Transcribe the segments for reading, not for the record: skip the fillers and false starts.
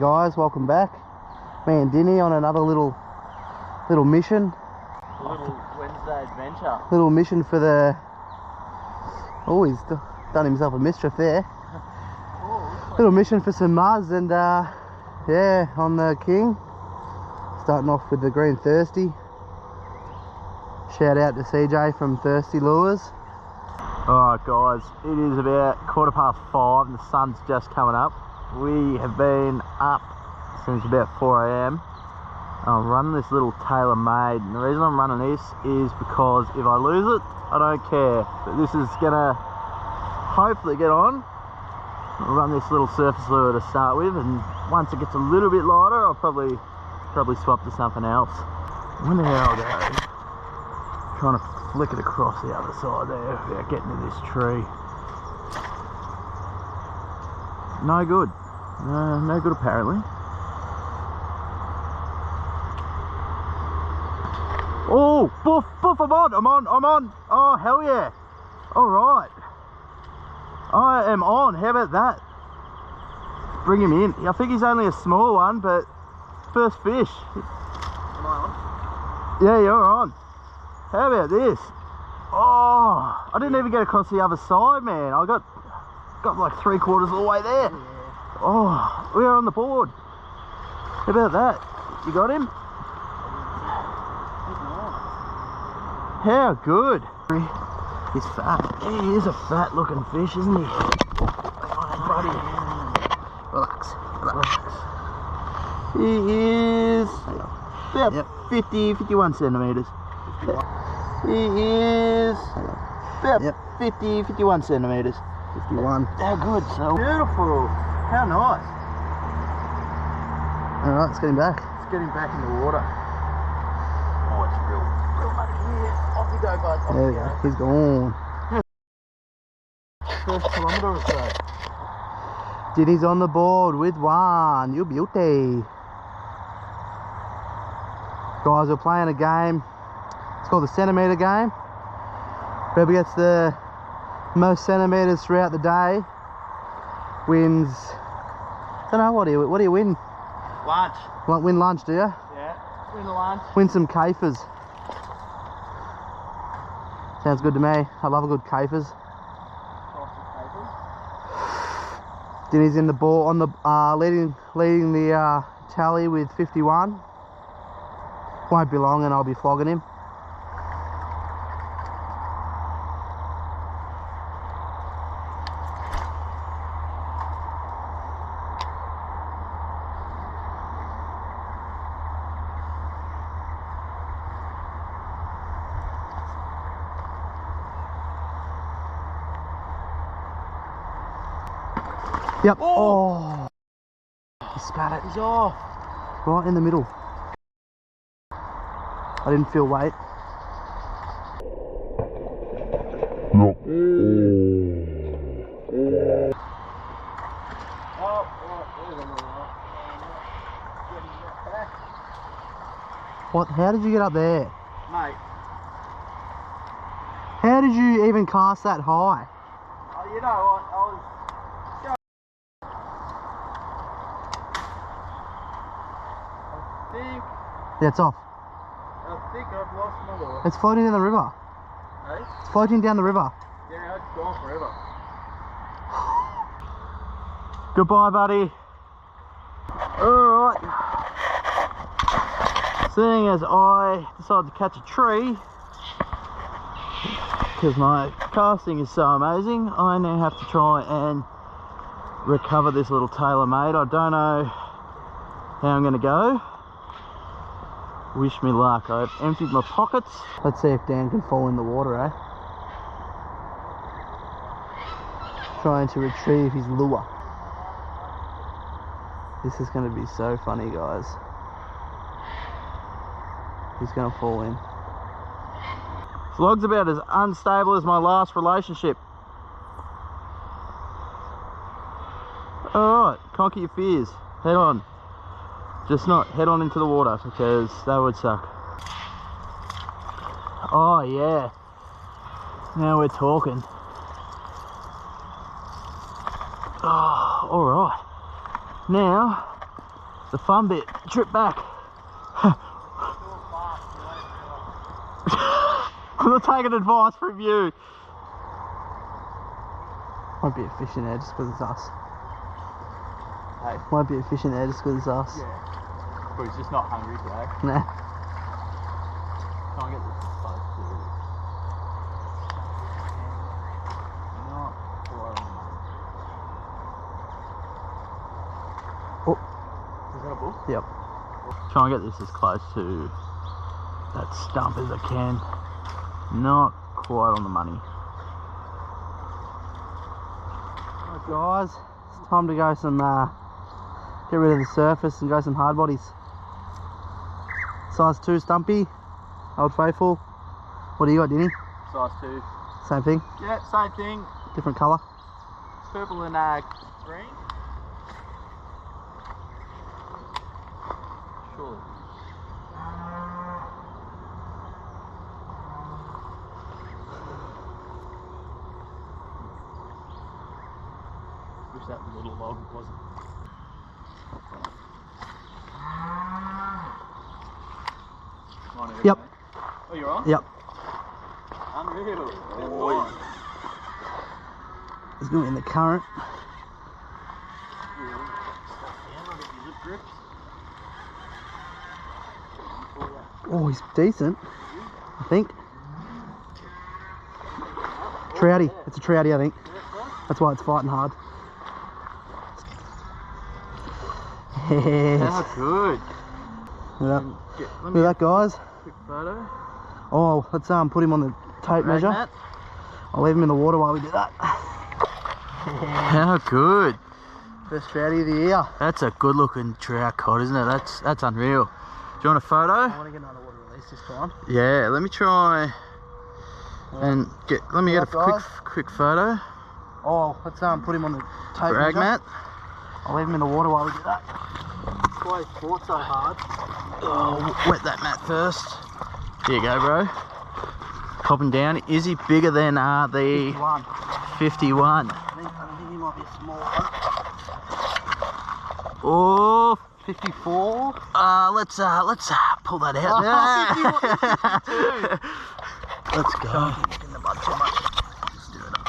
guys, welcome back. Me and Dinny on another little mission. A little Wednesday adventure. Little mission for the... Oh, he's done himself a mischief there. Little mission for some muzz and yeah, on the king. Starting off with the green thirsty. Shout out to CJ from Thirsty Lures. Alright guys, it is about 5:15 and the sun's just coming up. We have been up since about 4 AM. I'm running this little tailor-made, and the reason I'm running this is because if I lose it, I don't care. But this is gonna hopefully get on. I'll run this little surface lure to start with, and once it gets a little bit lighter, I'll probably swap to something else. I wonder how I'll go. Trying to flick it across the other side there without getting to this tree. No good. No good apparently. Oh, boof, I'm on. Oh, hell yeah. All right. I am on. How about that? Bring him in. I think he's only a small one, but first fish. Am I on? Yeah, you're on. How about this? Oh, I didn't even get across the other side, man. I got like 3/4 of the way there. Yeah. Oh, we are on the board. How about that? You got him? How good. He's fat. He is a fat looking fish, isn't he? Oh, buddy. Relax. He is about 51 centimetres. He is about 51 centimetres. 51. How good, so beautiful. How nice. Alright, let's get him back. Let's get him back in the water. Oh, it's real muddy here. Off you go, bud. There we go. He's gone. First kilometre or so. Dinny's on the board with one. You beauty. Guys, we're playing a game. It's called the centimetre game. Whoever gets the most centimetres throughout the day wins. I don't know, what do you win? Lunch. Win lunch, do you? Yeah, win the lunch. Win some capers. Sounds good to me. I love a good capers. Dinny's in the ball on the leading the tally with 51. Won't be long and I'll be flogging him. Yep. Oh, he spat it. He's off. Right in the middle. I didn't feel weight. No. What? How did you get up there? Mate. How did you even cast that high? Oh, you know what? Yeah, it's off. I think I've lost my lure. It's floating in the river. Hey? It's floating down the river. Yeah, it's gone forever. Goodbye, buddy. Alright. Seeing as I decided to catch a tree, because my casting is so amazing, I now have to try and recover this little tailor-made. I don't know how I'm going to go. Wish me luck. I've emptied my pockets. Let's see if Dan can fall in the water, eh? Trying to retrieve his lure. This is going to be so funny, guys. He's going to fall in. This log's about as unstable as my last relationship. Alright, conquer your fears. Head on. Just not head on into the water, because that would suck. Oh yeah. Now we're talking. Oh, alright. Now, The fun bit. Trip back. I'm not taking advice from you. Won't be a fish in there just because it's us. Hey. Won't be a fish in there just because it's us. Yeah. But he's just not hungry today. Nah. Try and get this as close to. Not quite on the money. Oh. Is that a bull? Yep. Try and get this as close to that stump as I can. Not quite on the money. Alright guys, it's time to go some, get rid of the surface and go some hard bodies. Size 2 stumpy, Old Faithful. What do you got, Dinny? Size 2. Same thing? Yeah, same thing. Different colour? Purple and green. Surely. Wish that little log wasn't. Yep. Oh, you're on? Yep. Unreal. Oh. It's going in the current. Oh, he's decent, I think. Trouty. It's a trouty, I think. That's why it's fighting hard. Yes. How good. Yep. Let Look at that, guys. quick photo. Oh, let's put him on the tape measure. Mat. I'll leave him in the water while we do that. How good. First trouty of the year. That's a good looking trout cod, isn't it? That's unreal. Do you want a photo? I want to get another water release this time. Yeah, let me try and let me get a quick photo. Oh, let's put him on the tape Drag measure. mat. I'll leave him in the water while we do that. That's why he fought so hard. Oh, wet that mat first. Here you go, bro. Pop him down. Is he bigger than the 51? I think he might be a small one. Oh, 54. let's pull that out now. 52. Let's go. In the mud too much. Stir it up.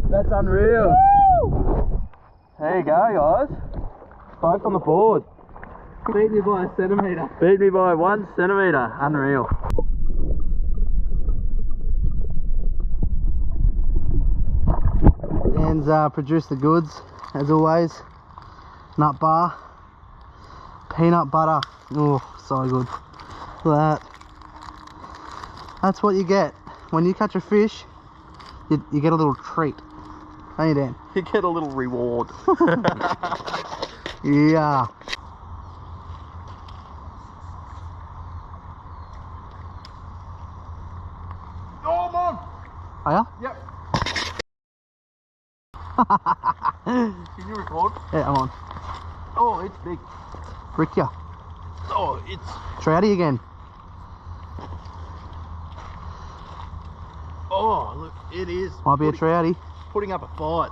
That's unreal. Woo! There you go, guys. Both on the board. Beat me by a centimetre. Beat me by 1 centimetre. Unreal. Dan's produced the goods, as always. Nut bar. Peanut butter. Oh, so good. Look at that. That's what you get. When you catch a fish, you get a little treat. Don't you, Dan? You get a little reward. Yeah. Oh, I'm on. Oh yeah? Yep. Can you record? Yeah, I'm on. Oh, it's big. Brick ya. Oh, it's. Trouty again. Oh, look, it is. Might be a trouty. Putting up a fight.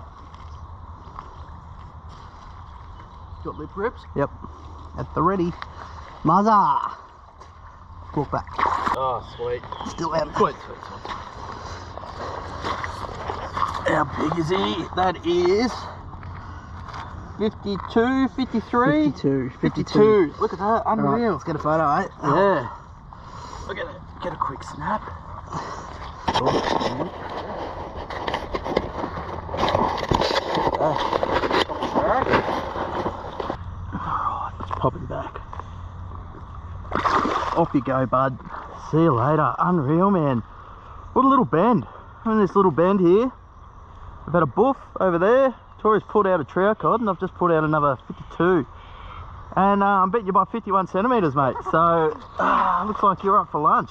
Got lip rips? Yep. At the ready. Mazza. Walk back. Oh, sweet. Still out. Sweet. How big is he? That is 52, 53? 52. Look at that, Alright, unreal. let's get a photo, eh? Yeah. Look at it. Get a quick snap. Alright, let's pop him back. Off you go, bud. See you later. Unreal, man. What a little bend. I'm in this little bend here. I've had a boof over there. Tori's pulled out a trout cod and I've just pulled out another 52. And I'm betting you by 51 centimetres, mate. So, looks like you're up for lunch.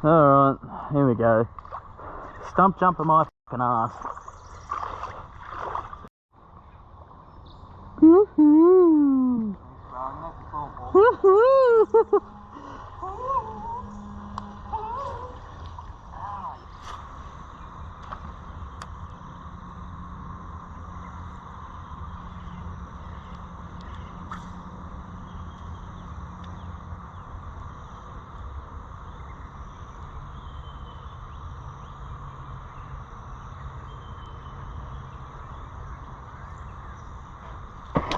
Alright, here we go. Stump jumping my fucking ass. Woohoo! Woohoo!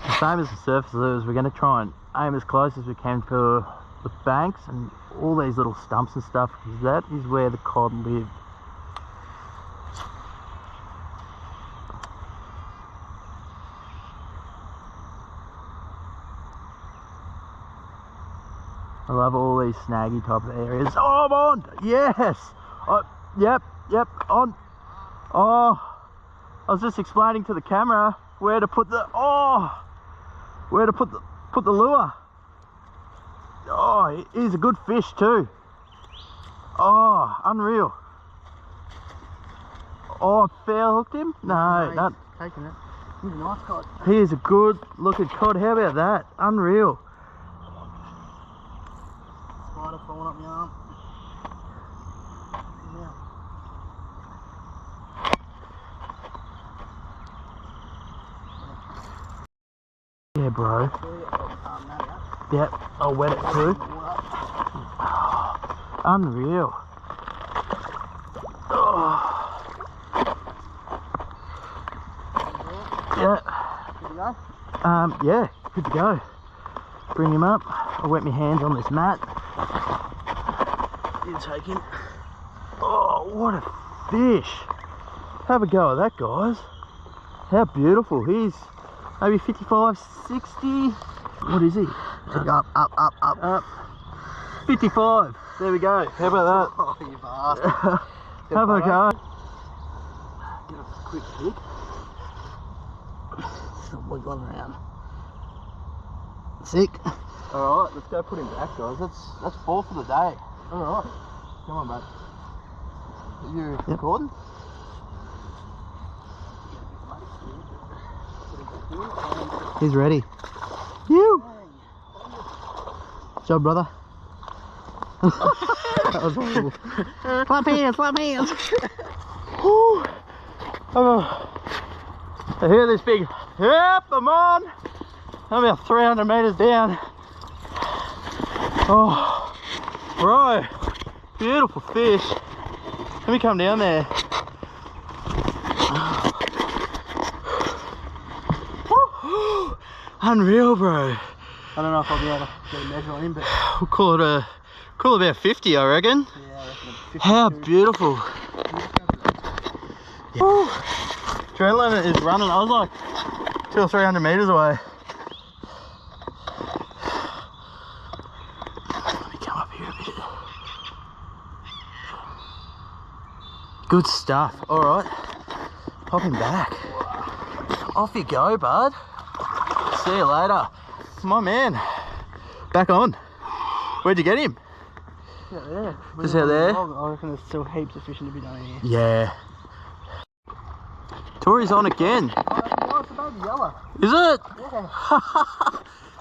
The same as the surface lures, we're going to try and aim as close as we can for the banks and all these little stumps and stuff, because that is where the cod live. I love all these snaggy type of areas. Oh, I'm on! Yes! Yep, on. Oh, I was just explaining to the camera where to put the put the lure. Oh, he's a good fish too. Oh, unreal. Oh, I fair hooked him? No, no. Taking it. He's a nice cod. He is a good looking cod. How about that? Unreal. Spider falling up my arm. Yeah, bro. Yep, I'll wet it too. Unreal. Oh. Yeah. Good to go? Yeah, good to go. Bring him up. I'll wet my hands on this mat. You take him. Oh, what a fish. Have a go at that, guys. How beautiful. He's maybe 55, 60. What is he? Up. 55. There we go. How about that? Oh, you bastard. Have a go. Get a quick pick. Still wiggling around. Sick. Alright, let's go put him back, guys. That's 4 for the day. Alright. Come on, mate. Are you recording? He's ready. You. Job, brother. That was horrible. Clap hands. Woo. Oh. I hear this big. Yep, I'm on. I'm about 300 meters down. Oh, bro, beautiful fish. Let me come down there. Woo. Unreal, bro. I don't know if I'll be able to get a measure on him, but We'll call it about 50, I reckon. yeah, I reckon 50. How beautiful. Woo. Adrenaline is running. I was like 200 or 300 meters away. Let me come up here a bit. Good stuff. All right, pop him back. Off you go, bud. See you later. My man. Back on. Where'd you get him? Yeah, there. Just out there? I reckon there's still heaps of fishing to be done here. Yeah. Tori's on again. Oh, it's a baby yellow. Is it? Yeah. How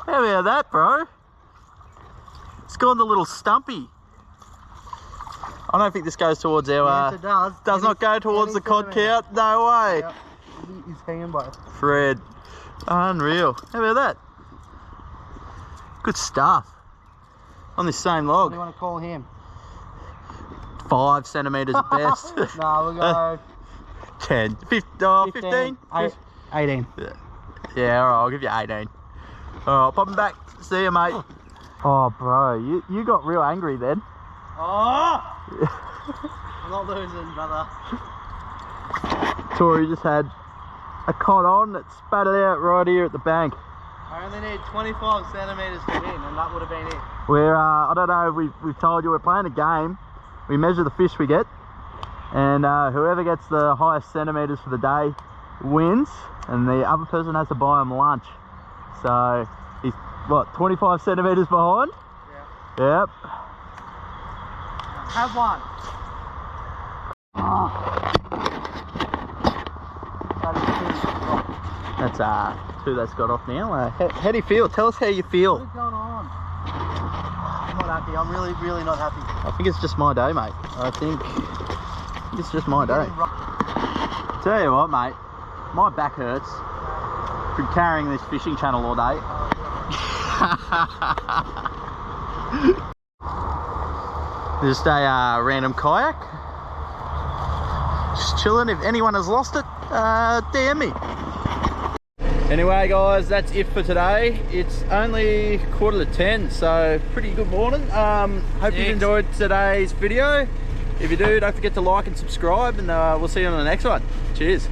about that, bro? It's gone the little stumpy. I don't think this goes towards our... Yes, it does. Does not go towards the cod count. No way. Yep. He's hanging by. Fred. Unreal. How about that? Good stuff. On this same What log. do you want to call him? 5 centimetres at best. No, we'll go 10. 15? 18. Yeah, alright, I'll give you 18. Alright, pop him back. See you, mate. Oh, bro, you got real angry then. Oh! I'm not losing, brother. Tori just had a cod on that spat it out right here at the bank. I only need 25 centimetres to win, and that would have been it. We're, I don't know, we've told you we're playing a game. We measure the fish we get, and whoever gets the highest centimetres for the day wins, and the other person has to buy him lunch. So he's, what, 25 centimetres behind? Yeah. Yep. Have one. That's two that's got off now. How do you feel? Tell us how you feel. What is going on? I'm not happy. I'm really not happy. I think it's just my day, mate. I think it's just my day. Tell you what, mate, my back hurts from carrying this fishing channel all day. Just a random kayak. Just chilling. If anyone has lost it, DM me. Anyway guys, that's it for today. It's only 9:45, so pretty good morning. Hope you enjoyed today's video. If you do, don't forget to like and subscribe, and we'll see you on the next one. Cheers.